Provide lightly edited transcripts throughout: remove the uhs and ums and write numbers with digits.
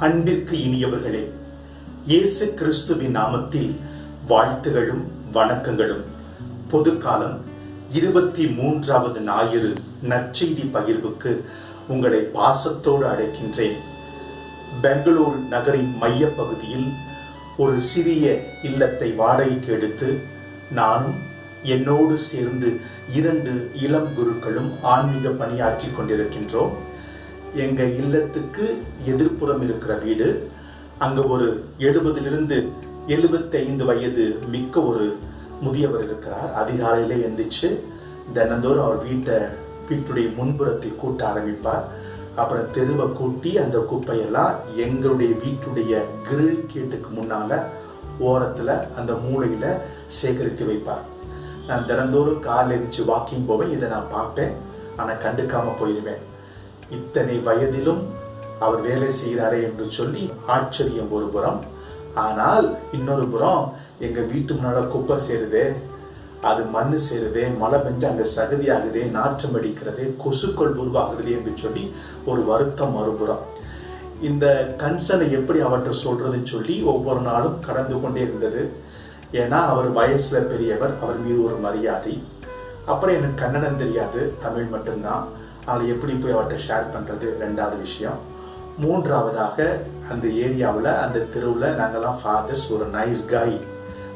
அன்பிற்கு இனியவர்களே, இயேசு கிறிஸ்துவின் நாமத்தில் வாழ்த்துகளும் வணக்கங்களும். பொதுக்காலம் 23வது ஞாயிறு நற்செய்தி பகிர்வுக்கு உங்களை பாசத்தோடு அழைக்கின்றேன். பெங்களூர் நகரின் மையப்பகுதியில் ஒரு சிறிய இல்லத்தை வாடகைக்கு எடுத்து நானும் என்னோடு சேர்ந்து 2 இளம் குருக்களும் ஆன்மீக பணியாற்றி கொண்டிருக்கின்றோம். எங்கள் இல்லத்துக்கு எதிர்ப்புறம் இருக்கிற வீடு, அங்கே ஒரு 70லிருந்து 75 வயது மிக்க ஒரு முதியவர் இருக்கிறார். அதிகாலையிலே எந்திரிச்சு தினந்தோறும் அவர் வீட்டுடைய முன்புறத்தை கூட்ட ஆரம்பிப்பார். அப்புறம் தெருவை கூட்டி அந்த குப்பையெல்லாம் எங்களுடைய வீட்டுடைய கிரில் கேட்டுக்கு முன்னால ஓரத்தில் அந்த மூலையில் சேகரித்து வைப்பார். நான் தினந்தோறும் காலையில் எழுந்திரிச்சு வாக்கிங் போவேன். இதை நான் பார்ப்பேன், ஆனால் கண்டுக்காமல் போயிடுவேன். இத்தனை வயதிலும் அவர் வேலை செய்கிறாரே என்று சொல்லி ஆச்சரியம் ஒரு புறம். ஆனால் இன்னொரு புறம், எங்கள் வீட்டு முன்னால் குப்பை சேருதே, அது மண் சேருதே, மழை பெஞ்சு அங்கே சகதி ஆகுதே, நாற்றம் அடிக்கிறதே, கொசுக்கள் உருவாகுதே என்று சொல்லி ஒரு வருத்தம் மறுபுறம். இந்த கன்சர்னை எப்படி அவர்கிட்ட சொல்றதுன்னு சொல்லி ஒவ்வொரு நாளும் கடந்து கொண்டே இருந்தது. ஏன்னா அவர் வயசுல பெரியவர், அவர் மீது ஒரு மரியாதை. அப்புறம் எனக்கு கன்னடம் தெரியாது, தமிழ் மட்டும்தான். அதில் எப்படி போய் அவர்கிட்ட ஷேர் பண்ணுறது 2வது விஷயம். 3வதாக அந்த ஏரியாவில், அந்த தெருவில் நாங்கள்லாம் ஃபாதர்ஸ், ஒரு நைஸ் காய்,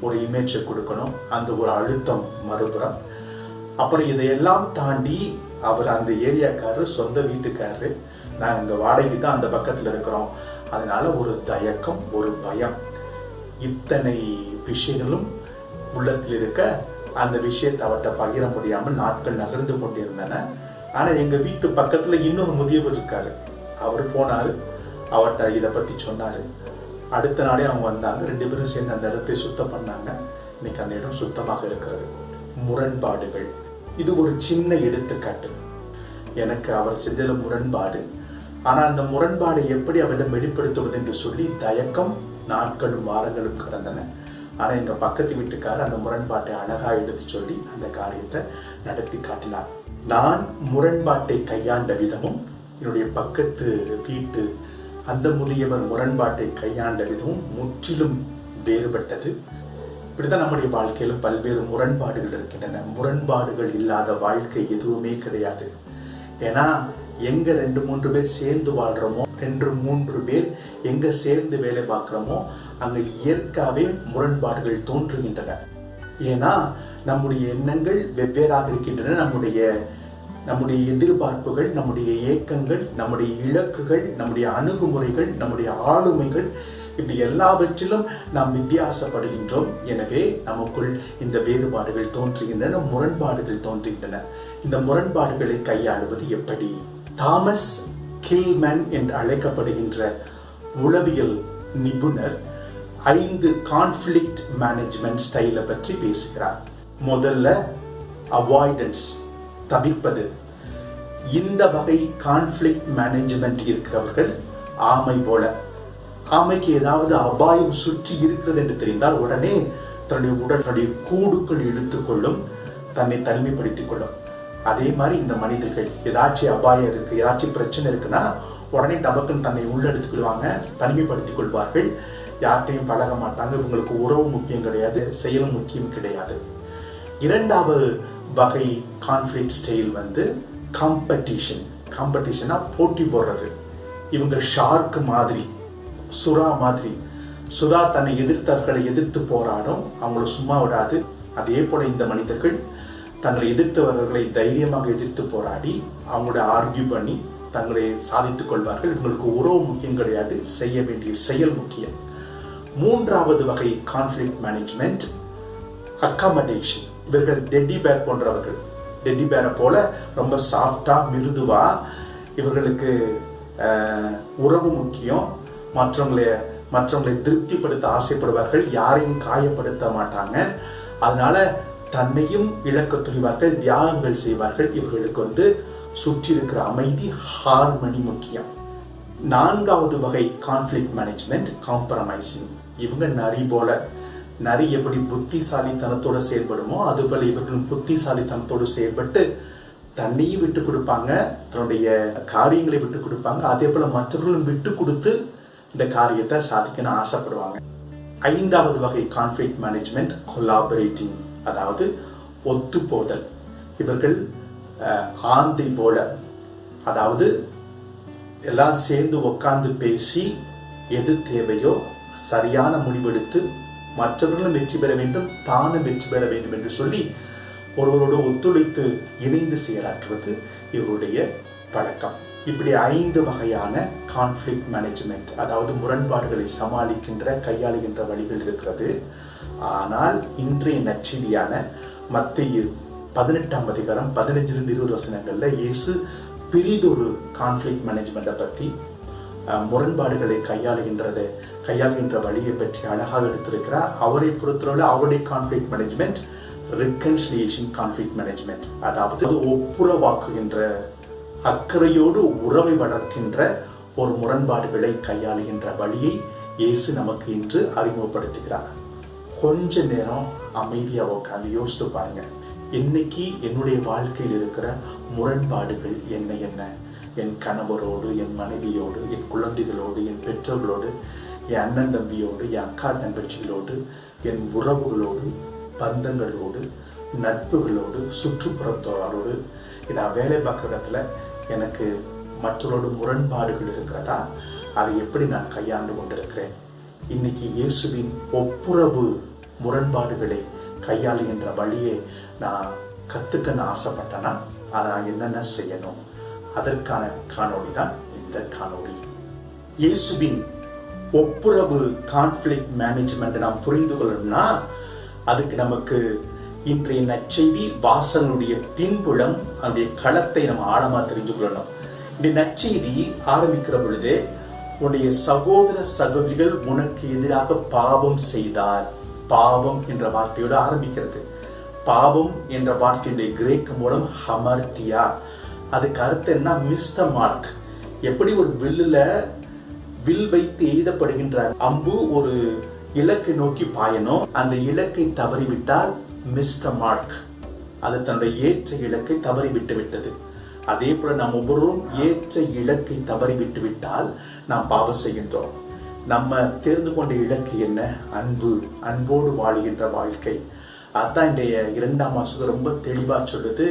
ஒரு இமேஜை கொடுக்கணும், அந்த ஒரு அழுத்தம் மறுபுறம். அப்புறம் இதையெல்லாம் தாண்டி அவர் அந்த ஏரியாக்காரர், சொந்த வீட்டுக்காரரு, நாங்கள் அங்கே வாடகை தான் அந்த பக்கத்தில் இருக்கிறோம். அதனால ஒரு தயக்கம், ஒரு பயம், இத்தனை விஷயங்களும் உள்ளத்தில் இருக்க அந்த விஷயத்தை அவர்கிட்ட பகிர முடியாமல் நாட்கள் நகர்ந்து கொண்டிருந்தன. ஆனால் எங்கள் வீட்டு பக்கத்தில் இன்னொரு முதியவர் இருக்காரு. அவர் போனார், அவர்கிட்ட இதை பற்றி சொன்னார். அடுத்த நாளே அவங்க வந்தாங்க. 2 பேரும் சேர்ந்து அந்த இடத்தை சுத்தம் பண்ணாங்க. இன்னைக்கு அந்த இடம் சுத்தமாக இருக்கிறது. முரண்பாடுகள், இது ஒரு சின்ன எடுத்துக்காட்டு. எனக்கு அவர் செஞ்ச முரண்பாடு. ஆனால் அந்த முரண்பாடை எப்படி அவரிடம் வெளிப்படுத்துவது என்று சொல்லி தயக்கம் நாட்களும் வாரங்களும் கடந்தன. ஆனால் எங்கள் பக்கத்து வீட்டுக்காரர் அந்த முரண்பாட்டை அழகாக எடுத்து சொல்லி அந்த காரியத்தை நடத்தி காட்டினார். நான் முரண்பாட்டை கையாண்ட விதமும், என்னுடைய பக்கத்து வீட்டு அந்த முதியவர் முரண்பாட்டை கையாண்ட விதமும் முற்றிலும் வேறுபட்டது. இப்படிதான் நம்முடைய வாழ்க்கையிலும் பல்வேறு முரண்பாடுகள் இருக்கின்றன. முரண்பாடுகள் இல்லாத வாழ்க்கை எதுவுமே கிடையாது. ஏன்னா எங்க 2-3 பேர் சேர்ந்து வாழ்றோமோ, 2-3 பேர் எங்க சேர்ந்து வேலை பார்க்கிறோமோ, அங்க இயற்கையாவே முரண்பாடுகள் தோன்றுகின்றன. ஏன்னா நம்முடைய எண்ணங்கள் வெவ்வேறாக இருக்கின்றன. நம்முடைய எதிர்பார்ப்புகள், நம்முடைய ஏக்கங்கள், நம்முடைய இலக்குகள், நம்முடைய அணுகுமுறைகள், நம்முடைய ஆளுமைகள், இப்படி எல்லாவற்றிலும் நாம் வித்தியாசப்படுகின்றோம். எனவே நமக்குள் இந்த வேறுபாடுகள் தோன்றுகின்றன, முரண்பாடுகள் தோன்றுகின்றன. இந்த முரண்பாடுகளை கையாளுவது எப்படி? தாமஸ் கில்மேன் என்று அழைக்கப்படுகின்ற உளவியல் நிபுணர் 5 கான்ஃப்ளிக்ட் மேனேஜ்மெண்ட் ஸ்டைலை பற்றி பேசுகிறார். முதல்ல அவாய்டன்ஸ், தவிர்ப்பது. இந்த வகை கான்ஃப்ளிக்ட் மேனேஜ்மெண்ட் இருக்கிறவர்கள் ஆமை போல. ஆமைக்கு ஏதாவது அபாயம் சுற்றி இருக்கிறது என்று தெரிந்தால் உடனே தன்னுடைய உடல், தன்னுடைய கூடுக்குள் இழுத்துக்கொள்ளும், தன்னை தனிமைப்படுத்திக் கொள்ளும். அதே மாதிரி இந்த மனிதர்கள் ஏதாச்சும் அபாயம் இருக்கு, ஏதாச்சும் பிரச்சனை இருக்குன்னா உடனே டபக்குன்னு தன்னை உள்ளெடுத்துக்கிடுவாங்க, தனிமைப்படுத்திக் கொள்வார்கள். யார்கிட்டையும் பழக மாட்டாங்க. இவங்களுக்கு உறவு முக்கியம் கிடையாது, செயலும் முக்கியம் கிடையாது. 2வது வகை கான்ஃப்ளிக்ட் ஸ்டைல் காம்படிஷன். காம்படிஷனா போட்டி போடுறது. இவங்க ஷார்க் மாதிரி, சுறா மாதிரி. சுறா தன்னை எதிர்த்தவர்களை எதிர்த்து போராடும், அவங்கள சும்மா விடாது. அதே போல இந்த மனிதர்கள் தங்களை எதிர்த்தவர்களை தைரியமாக எதிர்த்து போராடி அவங்களோட ஆர்கியூ பண்ணி தங்களை சாதித்துக் கொள்வார்கள். இவங்களுக்கு உறவு முக்கியம் கிடையாது, செய்ய வேண்டிய செயல் முக்கியம். 3வது வகை கான்ஃப்ளிக்ட் மேனேஜ்மெண்ட் அக்காமடேஷன். இவர்கள் டெட்டி பேர் போன்றவர்கள். டெட்டி பேரை போல ரொம்ப சாஃப்டா, மிருதுவா. இவர்களுக்கு உறவு முக்கியம். மற்றவங்களை திருப்திப்படுத்த ஆசைப்படுவார்கள், யாரையும் காயப்படுத்த மாட்டாங்க. அதனால தன்னையும் இழக்க துணிவார்கள், தியாகங்கள் செய்வார்கள். இவர்களுக்கு சுற்றி இருக்கிற அமைதி, ஹார்மனி முக்கியம். 4வது வகை கான்ஃப்ளிக்ட் மேனேஜ்மெண்ட் காம்ப்ரமைசிங். இவங்க நரி போல. நரி எப்படி புத்திசாலித்தனத்தோடு செயல்படுமோ அதுபோல இவர்களும் புத்திசாலித்தனத்தோடு செயல்பட்டு தன்னையும் விட்டு கொடுப்பாங்க, தன்னுடைய காரியங்களை விட்டு கொடுப்பாங்க. அதே போல மற்றவர்களும் விட்டு கொடுத்து இந்த காரியத்தை சாதிக்கணும்னு ஆசைப்படுவாங்க. 5வது வகை கான்ஃப்ளிக்ட் மேனேஜ்மெண்ட் கொலாபரேட்டிங், அதாவது ஒத்துப்போதல். இவர்கள் ஆந்தை போல, அதாவது எல்லாம் சேர்ந்து உட்கார்ந்து பேசி எது தேவையோ சரியான முடிவெடுத்து மற்றவர்களும் வெற்றி பெற வேண்டும், தானும் வெற்றி பெற வேண்டும் என்று சொல்லி ஒருவரோடு ஒத்துழைத்து இணைந்து செயலாற்றுவது இவருடைய பழக்கம். இப்படி 5 வகையான கான்ஃப்ளிக்ட் மேனேஜ்மெண்ட், அதாவது முரண்பாடுகளை சமாளிக்கின்ற கையாளுகின்ற வழிகள் இருக்கிறது. ஆனால் இன்றைய நற்செய்தியான மத்தேயு 18ஆம் அதிகாரம் 15-20 வசனங்கள்ல இயேசு பெரிதொரு கான்ஃப்ளிக்ட் மேனேஜ்மெண்ட்டை பற்றி, முரண்பாடுகளை கையாளுகின்ற வழியை பற்றி அழகாக எடுத்திருக்கிறார். அவரை பொறுத்தவரை அவருடைய conflict management reconciliation conflict management, அதாவது ஒப்புரவாக்குகின்ற, அக்கறையோடு உறவை வளர்க்கின்ற ஒரு முரண்பாடுகளை கையாளுகின்ற வழியை இயேசு நமக்கு இன்று அறிமுகப்படுத்துகிறார். கொஞ்ச நேரம் அமைதியாக உட்காந்து யோசித்து பாருங்க, இன்னைக்கு என்னுடைய வாழ்க்கையில் இருக்கிற முரண்பாடுகள் என்ன என்ன? என் கணவரோடு, என் மனைவியோடு, என் குழந்தைகளோடு, என் பெற்றோர்களோடு, என் அண்ணன் தம்பியோடு, என் அக்கா தங்கச்சிகளோடு, என் உறவுகளோடு, பந்தங்களோடு, நட்புகளோடு, சுற்றுப்புறத்தோரோடு, நான் வேலை பார்க்குற இடத்துல எனக்கு மற்றவரோட முரண்பாடுகள் இருக்கிறதா? அதை எப்படி நான் கையாண்டு கொண்டிருக்கிறேன்? இன்னைக்கு இயேசுவின் ஒப்புரவு முரண்பாடுகளை கையாளுகின்ற வழியை நான் கற்றுக்கன்னு ஆசைப்பட்டேன்னா அதை நான் என்னென்ன செய்யணும்? அதற்கான காணொளி தான் இந்த காணொளி. இயேசுவின் ஒப்புரவு கான்ஃப்ளிக்ட் மேனேஜ்மெண்ட் நாம் புரிந்து கொள்ளணும்னா அதுக்கு நமக்கு இன்றைய நற்செய்தி வாசகனுடைய பின்புலம், அதனுடைய களத்தை நம்ம ஆழமாக தெரிஞ்சு கொள்ளணும். இந்த நற்செய்தி ஆரம்பிக்கிற பொழுதே உன்னுடைய சகோதர சகோதரிகள் உனக்கு எதிராக பாவம் செய்தார். பாவம் என்ற வார்த்தையோடு ஆரம்பிக்கிறது. பாவம் என்ற வார்த்தையுடைய கிரேக்க மூலம் ஹமர்த்தியா, அதுக்கு அர்த்தம் என்ன? Miss the mark. எப்படி ஒரு வில் வைத்து எய்தப்படுகின்ற அம்பு ஒரு இலக்கை நோக்கி பாயணும், அந்த இலக்கை தவறிவிட்டால் மிஸ் த மார்க், அது தன்னுடைய ஏற்ற இலக்கை தவறிவிட்டு விட்டது. அதே போல நாம் ஒவ்வொருவரும் ஏற்ற இலக்கை தவறிவிட்டு விட்டால் நாம் பாவம் செய்கின்றோம். நம்ம தேர்ந்து கொண்ட இலக்கு என்ன? அன்பு, அன்போடு வாழுகின்ற வாழ்க்கை. அதான் இன்றைய 2ஆம் வாசகம் ரொம்ப தெளிவா சொல்லுது.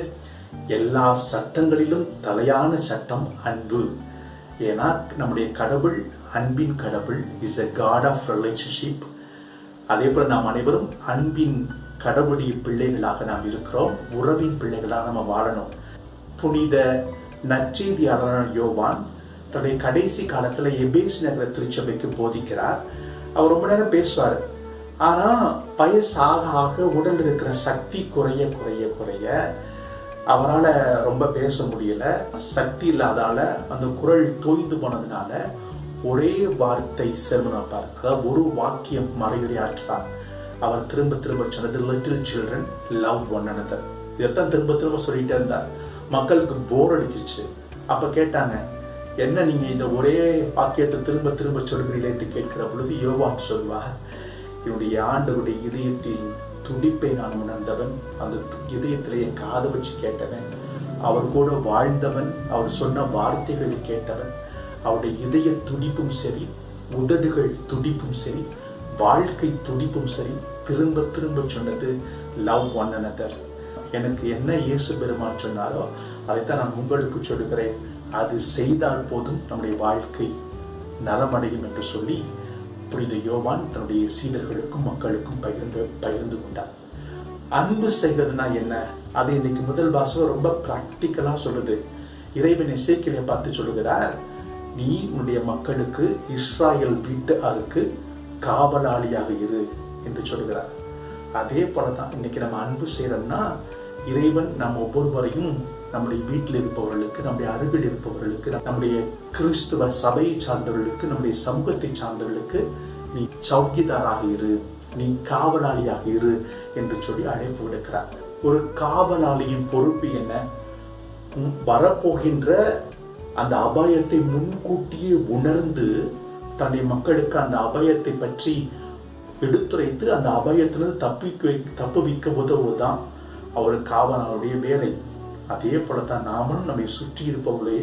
எல்லா சட்டங்களிலும் தலையான சட்டம் அன்பு. ஏன்னா நம்முடைய கடவுள் அன்பின் கடவுள், is a God of relationship. அதே போல நாம் அனைவரும் அன்பின் கடவுளுடைய பிள்ளைகளாக நாம் இருக்கிறோம், உறவின் பிள்ளைகளாக நம்ம வாழணும். புனித நற்செய்தியாளரான யோவான் தன்னுடைய கடைசி காலத்துல எபேசு நகர திருச்சபைக்கு போதிக்கிறார். அவர் ரொம்ப நேரம் பேசுவார். ஆனா வயசாக ஆக உடல் இருக்கிற சக்தி குறைய குறைய குறைய அவரால் ரொம்ப பேச முடியல. சக்தி இல்லாதால அந்த குரல் தோய்ந்து போனதுனால ஒரே வார்த்தை செல்வனப்பார், அதாவது ஒரு வாக்கியம் மறையுரையாற்றார். அவர் திரும்ப திரும்ப சொன்னது little children love one another. இதைத்தான் திரும்ப திரும்ப சொல்லிட்டே இருந்தார். மக்களுக்கு போர் அடிச்சிருச்சு. அப்ப கேட்டாங்க, என்ன நீங்க இந்த ஒரே வாக்கியத்தை திரும்ப திரும்ப சொல்கிறீர்கள் என்று கேட்கிற பொழுது யோவான் சொல்வார், என்னுடைய ஆண்டவருடைய இதயத்தின் துடிப்பை நான் உணர்ந்தவன், அந்த இதயத்திலே என் காதை வச்சு கேட்டவன், அவர் கூட வாழ்ந்தவன், அவர் சொன்ன வார்த்தைகளை கேட்டவன், அவருடைய இதய துடிப்பும் சரி, உதடுகள் துடிப்பும் சரி, வாழ்க்கை துடிப்பும் சரி, திரும்ப திரும்ப சொன்னது லவ் ஒன் another. எனக்கு என்ன இயேசு பெருமான் சொன்னாரோ அதைத்தான் நான் உங்களுக்கு சொல்லுகிறேன். அது செய்தால் போதும் நம்முடைய வாழ்க்கை நலமடையும் என்று சொல்லி புனித யோவான் தன்னுடைய சீடர்களுக்கும் மக்களுக்கும் பகிர்ந்து கொண்டார். அன்பு செய்கிறதுனா என்ன? அதை இன்னைக்கு முதல் வாசகம் ரொம்ப பிராக்டிக்கலா சொல்லுது. இறைவன் எசேக்கியேலை பார்த்து சொல்லுகிறார், நீ உன்னுடைய மக்களுக்கு, இஸ்ராயல் வீட்டாருக்கு காவலாளியாக இரு என்று சொல்லுகிறார். அதே போலதான் இன்னைக்கு நம்ம அன்பு செய்யறோம்னா இறைவன் நம்ம ஒவ்வொருவரையும் நம்முடைய வீட்டில் இருப்பவர்களுக்கு, நம்முடைய அருகில் இருப்பவர்களுக்கு, நம்முடைய கிறிஸ்துவ சபையை சார்ந்தவர்களுக்கு, நம்முடைய சமூகத்தை சார்ந்தவர்களுக்கு நீ சௌகிதாராக இரு, நீ காவலாளியாக இரு என்று சொல்லி அழைப்பு விடுக்கிறார். ஒரு காவலாளியின் பொறுப்பு என்ன? வரப்போகின்ற அந்த அபாயத்தை முன்கூட்டியே உணர்ந்து தன்னுடைய மக்களுக்கு அந்த அபாயத்தை பற்றி எடுத்துரைத்து அந்த அபாயத்திலிருந்து தப்புவிக்க உதவுதான் அவர் காவலாளுடைய வேலை. அதே போலத்தான் நாமளும் நம்மை சுற்றி இருப்பவர்களே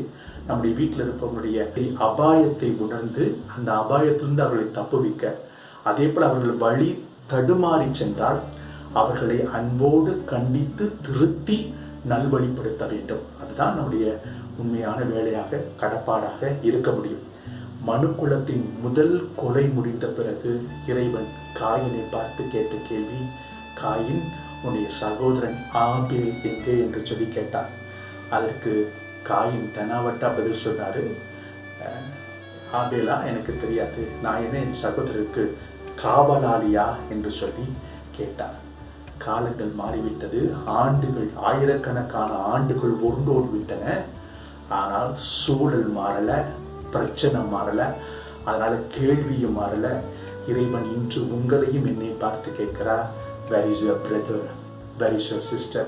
நம்முடைய வீட்டில் இருப்பவங்களுடைய அபாயத்தை உணர்ந்து அந்த அபாயத்திலிருந்து அவர்களை தப்புவிக்க, அதே போல் அவர்கள் வழி தடுமாறி சென்றால் அவர்களை அன்போடு கண்டித்து திருத்தி நல்வழிப்படுத்த வேண்டும். அதுதான் நம்முடைய உண்மையான வேலையாக, கடப்பாடாக இருக்க முடியும். மனுக்குலத்தின் முதல் கொலை முடிந்த பிறகு இறைவன் காயினை பார்த்து கேட்ட கேள்வி, காயின், உன்னுடைய சகோதரன் ஆபேல் எங்கே என்று சொல்லி கேட்டார். அதற்கு காயின் தெனாவட்டா பதில் சொன்னாரு, ஆபேலா எனக்கு தெரியாது, நான் என்ன என் சகோதரருக்கு காவலாளியா என்று சொல்லி கேட்டார். காலங்கள் மாறிவிட்டது, ஆண்டுகள், ஆயிரக்கணக்கான ஆண்டுகள் உருண்டோடி விட்டன. ஆனால் சூழல் மாறல, பிரச்சனை மாறல, அதனால கேள்வியும் மாறல. இறைவன் இன்று உங்களையும் என்னை பார்த்து கேட்கிறார், where is your brother, where is your sister?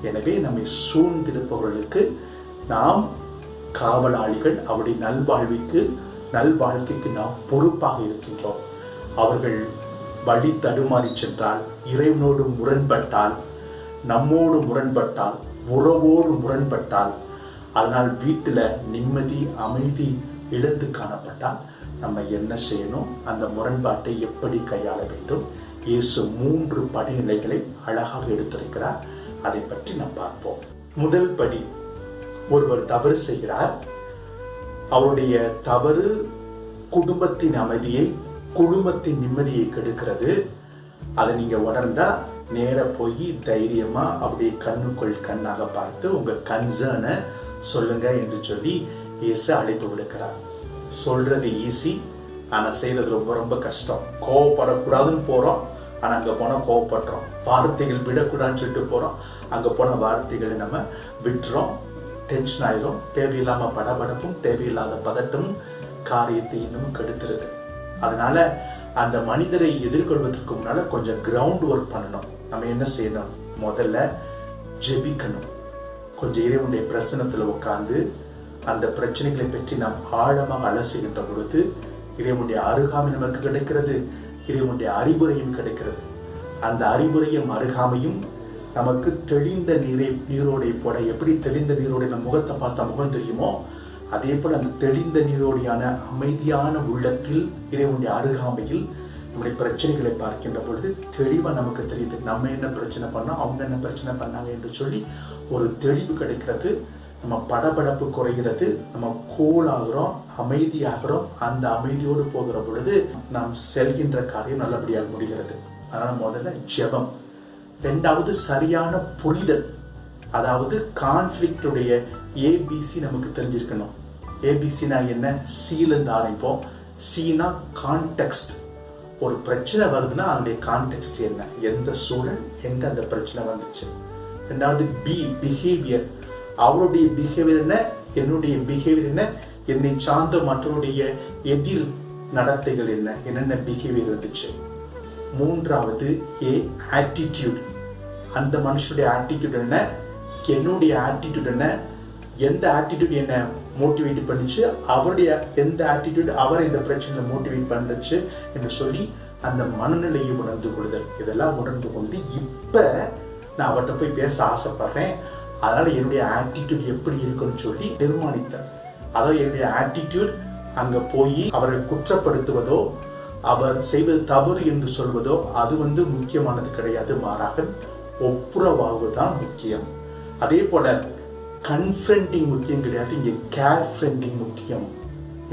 எனவே நம்மை சூழ்ந்திருப்பவர்களுக்கு நாம் காவலாளிகள், அவருடைய நல்வாழ்க்கைக்கு நாம் பொறுப்பாக இருக்கின்றோம். அவர்கள் வழி தடுமாறி சென்றால், இறைவனோடு முரண்பட்டால், நம்மோடு முரண்பட்டால், உறவோடு முரண்பட்டால், அதனால் வீட்டில் நிம்மதி அமைதி இழந்து காணப்பட்டால் நம்ம என்ன செய்யணும், அந்த முரண்பாட்டை எப்படி கையாள வேண்டும்? இயேசு 3 படிநிலைகளை அழகாக எடுத்திருக்கிறார். அதை பற்றி நாம் பார்ப்போம். முதல் படி, ஒருவர் தவறு செய்கிறார். அவருடைய தவறு குடும்பத்தின் அமைதியை, குடும்பத்தின் நிம்மதியை கெடுக்கிறது. அதை நீங்க உணர்ந்தா நேர போய் தைரியமா அப்படியே கண்ணுக்குள் கண்ணாக பார்த்து உங்க கன்சர்னை சொல்லுங்க என்று சொல்லி இயேசு அழைப்பு விடுக்கிறார். சொல்றது ஈஸி, ஆனா செய்யறது ரொம்ப ரொம்ப கஷ்டம். கோவப்படக்கூடாதுன்னு போறோம், ஆனா அங்க போனா கோவப்படுறோம். வார்த்தைகள் விடக்கூடாதுன்னு சொல்லிட்டு போறோம், அங்க போன வார்த்தைகளை நம்ம விட்டுறோம். டென்ஷன் ஆயிரும். தேவையில்லாம படபடப்பும் தேவையில்லாத பதட்டமும் காரியத்தை இன்னும் கெடுத்துருது. அதனால அந்த மனிதரை எதிர்கொள்வதற்கு முன்னால கொஞ்சம் கிரவுண்ட் ஒர்க் பண்ணணும். நம்ம என்ன செய்யணும்? முதல்ல ஜெபிக்கணும். கொஞ்சம் இறைவனுடைய பிரசன்னத்துல உட்கார்ந்து அந்த பிரச்சனைகளை பற்றி நாம் ஆழமாக அலசுகின்ற பொழுது இறைவனுடைய அருகாமை நமக்கு கிடைக்கிறது, இறைவனுடைய அறிவுரையும் கிடைக்கிறது. அந்த அறிவுரையும் அருகாமையும் நமக்கு தெளிந்த நீரோடை போட, எப்படி தெளிந்த நீரோடை நம்ம முகத்தை பார்த்தா முகம் தெரியுமோ, அதே போல் அந்த தெளிந்த நீரோடையான அமைதியான உள்ளத்தில் இறைவனுடைய அருகாமையில் நம்முடைய பிரச்சனைகளை பார்க்கின்ற பொழுது தெளிவாக நமக்கு தெரியுது. நம்ம என்ன பிரச்சனை பண்ணோம், அவங்க என்ன பிரச்சனை பண்ணாங்க என்று சொல்லி ஒரு தெளிவு கிடைக்கிறது. நம்ம படபடப்பு குறைகிறது, நம்ம கூலாகிறோம், அமைதியாகிறோம். அந்த அமைதியோடு போகிற பொழுது நாம் செல்கின்ற காரியம் நல்லபடியாக முடிகிறது. அதனால முதல்ல ஜெபம். 2வது சரியான புரிதல். அதாவது கான்ஃப்ளிக்டுடைய ஏபிசி நமக்கு தெரிஞ்சிருக்கணும். ஏபிசினா என்ன? சீலேருந்து ஆரம்பிப்போம். சீனா கான்டெக்ஸ்ட். ஒரு பிரச்சனை வருதுன்னா அதனுடைய கான்டெக்ஸ்ட் என்ன, எந்த சூழல், எங்க அந்த பிரச்சனை வந்துச்சு. 2வது பி, பிஹேவியர். அவருடைய பிஹேவியர் என்ன, என்னுடைய பிஹேவியர் என்ன, என்னை சார்ந்த மற்றவருடைய எதிர் நடத்தைகள் என்ன, என்னென்ன பிஹேவியர் இருந்துச்சு. 3வது ஏ, ஆட்டிடியூட். அந்த மனுஷனுடைய ஆட்டிடியூட் என்ன, என்னுடைய ஆட்டிடியூட் என்ன, எந்த ஆட்டிடியூட் என்ன மோட்டிவேட் பண்ணிச்சு, அவருடைய எந்த ஆட்டிடியூட் அவரை இந்த பிரச்சனை மோட்டிவேட் பண்ணுச்சு என்று சொல்லி அந்த மனநிலையை உணர்ந்து கொள்ளுதல். இதெல்லாம் உணர்ந்து கொண்டு இப்ப நான் அவர்கிட்ட போய் பேச ஆசைப்படுறேன், அதனால என்னுடைய ஆட்டிடியூட் எப்படி இருக்குன்னு சொல்லி நிர்மாணித்தேன். அதாவது என்னுடைய ஆட்டிடியூட் அங்க போய் அவரை குற்றப்படுத்துவதோ அவர் செய்வது தவறு என்று சொல்வதோ அது முக்கியமானது கிடையாது. மாறாக ஒப்புரவாகுதான் முக்கியம். அதே போல கன்ஃப்ரண்டிங் முக்கியம் கிடையாது, இங்கே கேர்ஃப்ரெண்டிங் முக்கியம்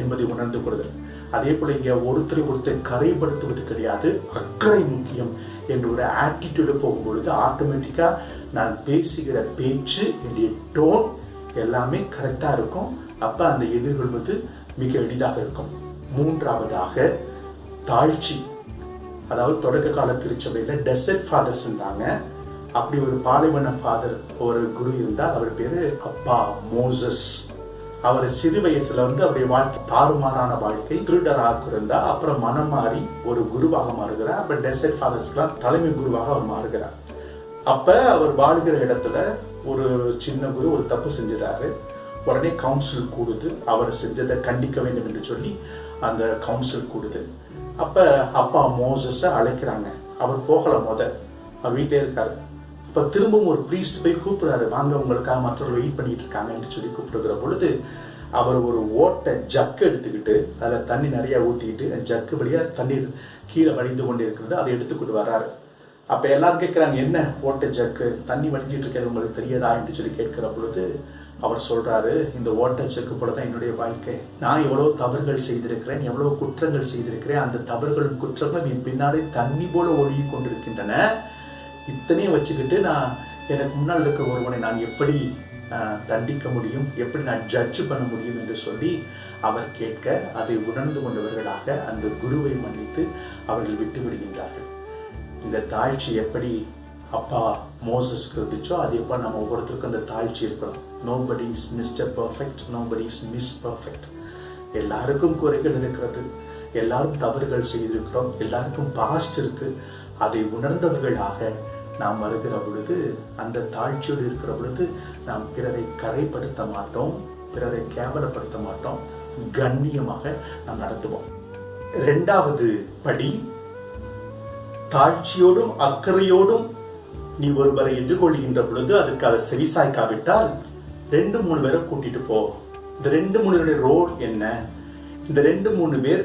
என்பதை உணர்ந்து கொள்ளுதல். அதே போல இங்கே ஒருத்தர் கரைப்படுத்துவது கிடையாது, அக்கறை முக்கியம் என்ற ஒரு ஆட்டிடியூடு போகும்பொழுது ஆட்டோமேட்டிக்கா நான் பேசுகிற பேச்சு, என்னுடைய டோன் எல்லாமே கரெக்டா இருக்கும். அப்ப அந்த எதிர்கொள்வது மிக எளிதாக இருக்கும். 3வதாக தாழ்ச்சி. அதாவது தொடக்க கால திருச்சபையில் டெசர்ட் ஃபாதர்ஸ் இருந்தாங்க. அப்படி ஒரு பாலைவன ஃபாதர் ஒரு குரு இருந்தார். அவர் பேரு அப்பா மோசஸ். அவர் சிறு வயசுல அவருடைய வாழ்க்கை தாறுமாறான வாழ்க்கை, திருடராக இருந்தா. அப்புறம் மனம் மாறி ஒரு குருவாக மாறுகிறார். அப்ப டெசர்ட் ஃபாதர்ஸ்க்குலாம் தலைமை குருவாக அவர் மாறுகிறார். அப்ப அவர் வாழ்கிற இடத்துல ஒரு சின்ன குரு ஒரு தப்பு செஞ்சிடாரு. உடனே கவுன்சில் கூடுது, அவர் செஞ்சதை கண்டிக்க வேண்டும் என்று சொல்லி அந்த கவுன்சில் கூடுது. அப்ப அப்பா மோசஸ அழைக்கிறாங்க. அவர் போகல, அவர் வீட்டிலே இருக்காரு. அப்ப திரும்பவும் ஒரு பிரீஸ்ட் போய் கூப்பிடுறாரு, வாங்க உங்களுக்காக மற்றவர்கள் வெயிட் பண்ணிட்டு இருக்காங்க என்று சொல்லி கூப்பிடுகிற பொழுது அவர் ஒரு ஓட்டை ஜக்கு எடுத்துக்கிட்டு அதில் தண்ணி நிறைய ஊற்றிக்கிட்டு ஜக்கு வழியாக தண்ணீர் கீழே வடிந்து கொண்டு இருக்கிறது, அதை எடுத்துக்கொண்டு வர்றாரு. அப்போ எல்லாரும் கேட்குறாங்க, என்ன ஓட்டை ஜக்கு தண்ணி வடிஞ்சிட்டு இருக்கிறது உங்களுக்கு தெரியாதா என்று சொல்லி கேட்கிற பொழுது அவர் சொல்றாரு, இந்த ஓட்டை ஜக்கு போல தான் என்னுடைய வாழ்க்கை. நான் எவ்வளோ தவறுகள் செய்திருக்கிறேன், எவ்வளோ குற்றங்கள் செய்திருக்கிறேன். அந்த தவறுகளும் குற்றங்களும் என் பின்னாலே தண்ணி போல ஒழுகி கொண்டிருக்கின்றன. இத்தனையும் வச்சுக்கிட்டு நான் எனக்கு முன்னால் இருக்கிற ஒருவனை நான் எப்படி தண்டிக்க முடியும், எப்படி நான் ஜட்ஜ் பண்ண முடியும் என்று சொல்லி அவர் கேட்க, அதை உணர்ந்து கொண்டவர்களாக அந்த குருவை மன்னித்து அவர்கள் விட்டு விடுகின்றார்கள். இந்த தாழ்ச்சி எப்படி அப்பா மோசஸ்க்கு இருந்துச்சோ அது எப்போ நம்ம ஒவ்வொருத்தருக்கும் அந்த தாழ்ச்சி இருக்கணும். Nobody is mister perfect, nobody is miss perfect. எல்லாருக்கும் குறைகள் இருக்கிறது, எல்லாரும் தவறுகள் செய்திருக்கிறோம், எல்லாருக்கும் பாஸ்ட் இருக்கு. அதை உணர்ந்தவர்களாக நாம் வருகிற பொழுது, அந்த தாழ்ச்சியோடு இருக்கிற பொழுது நாம் பிறரை கரைப்படுத்த மாட்டோம், பிறரை கேவலப்படுத்த மாட்டோம், கண்ணியமாக நாம் நடத்துவோம். 2வது படி, தாழ்ச்சியோடும் அக்கறையோடும் நீ ஒருவரை எதிர்கொள்கின்ற பொழுது அதற்கு அதை செவிசாய்க்காவிட்டால் 2-3 பேரை கூட்டிட்டு போ. இந்த 2-3 பேருடைய ரோல் என்ன? இந்த 2-3 பேர்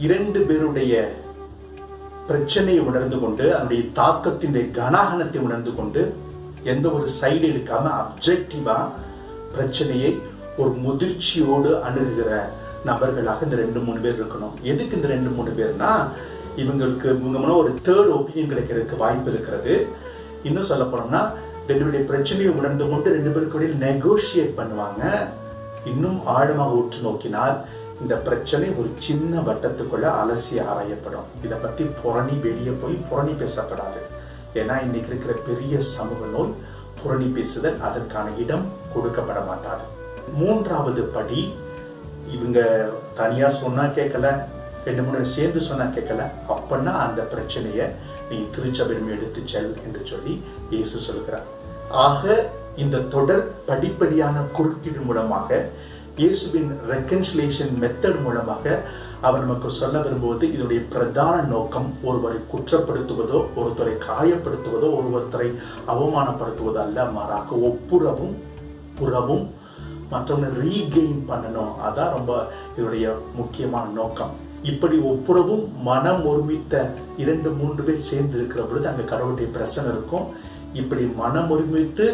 2 பேருடைய பிரச்சனையை உணர்ந்து கொண்டு, அதனுடைய தாக்கத்தினுடைய கனாகனத்தை உணர்ந்து கொண்டு, எந்த ஒரு சைடு எடுக்காம அப்ஜெக்டிவா பிரச்சனையை ஒரு முதிர்ச்சியோடு அணுகுகிற நபர்களாக இந்த 2-3 பேர் இருக்கணும். எதுக்கு இந்த 2-3 பேர்னா, இவங்களுக்கு ஒரு 3rd ஒப்பீனியன் கிடைக்கிறதுக்கு வாய்ப்பு இருக்கிறது. இன்னும் சொல்ல போனோம்னா 2 பேருடைய பிரச்சனையை உணர்ந்து கொண்டு 2 பேருக்கு இடையில் நெகோஷியேட் பண்ணுவாங்க. இன்னும் ஆழமாக உற்று நோக்கினால் இந்த பிரச்சனை ஒரு சின்ன வட்டத்துக்குள்ள அலசி ஆராயப்படும். இதை பத்தி புரணி வெளியே போய் புரணி பேசப்படாது. ஏன்னா இன்னைக்கு இருக்கிற பெரிய சமூக நோய் புரணி பேசுதல், அதற்கான இடம் கொடுக்கப்பட மாட்டாது. 3வது படி, இவங்க தனியா சொன்னா கேட்கல, 2-3 சேர்ந்து சொன்னா கேட்கல, அப்படின்னா அந்த பிரச்சனையை நீ திருச்சபையிடம் எடுத்து செல் என்று சொல்லி இயேசு சொல்கிறார். ஆக இந்த தொடர் படிப்படியான குறுக்கீடு மூலமாக, இயேசுவின் ரெக்கன்சிலேஷன் மெத்தட் மூலமாக அவர் நமக்கு சொல்ல விரும்புவது, இதனுடைய பிரதான நோக்கம் ஒருவரை குற்றப்படுத்துவதோ, ஒருத்தரை காயப்படுத்துவதோ, ஒருவரை அவமானப்படுத்துவதோ அல்ல, மாறாக ஒப்புரவும் புறவும் மற்றவனை ரீகெயின் பண்ணணும். அதான் ரொம்ப இதனுடைய முக்கியமான நோக்கம். இப்படி ஒப்புரவும் மனம் ஒருமித்த 2-3 பேர் சேர்ந்து இருக்கிற பொழுது அங்கே கடவுளுடைய பிரசன்னம் இருக்கும். இப்படி மனம் ஒருமித்து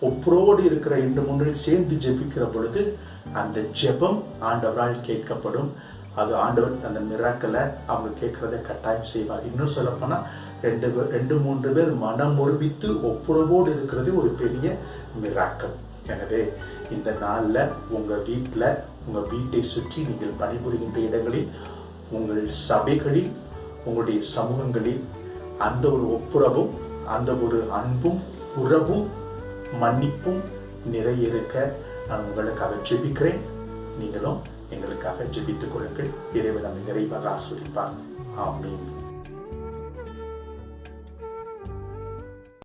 ஒப்புரோடு இருக்கிற 2-3 பேர் சேர்ந்து ஜெபிக்கிற பொழுது அந்த ஜெபம் ஆண்டவரால் கேட்கப்படும். அது ஆண்டவர் அந்த மிராக்களை அவங்க கேட்கறத கட்டாயம் செய்வார். இன்னும் சொல்ல போனா 2-3 பேர் மனம் ஒருமித்து ஒப்புரவோடு இருக்கிறது ஒரு பெரிய மிராக்கள். எனவே இந்த நாளில் உங்கள் வீட்டில், உங்கள் வீட்டை சுற்றி நீங்கள் பணிபுரிகின்ற இடங்களில், உங்கள் சபைகளில், உங்களுடைய சமூகங்களில் அந்த ஒரு ஒப்புரவும், அந்த ஒரு அன்பும் உறவும் மன்னிப்பும் நிறைய இருக்க நான் உங்களுக்காக ஜெபிக்கிறேன். நீங்களும் எங்களுக்காக ஜெபித்துக் கொள்ளுங்கள். இறைவன் நம்மை நிறைவாக ஆசீர்வதிப்பார். ஆமென்.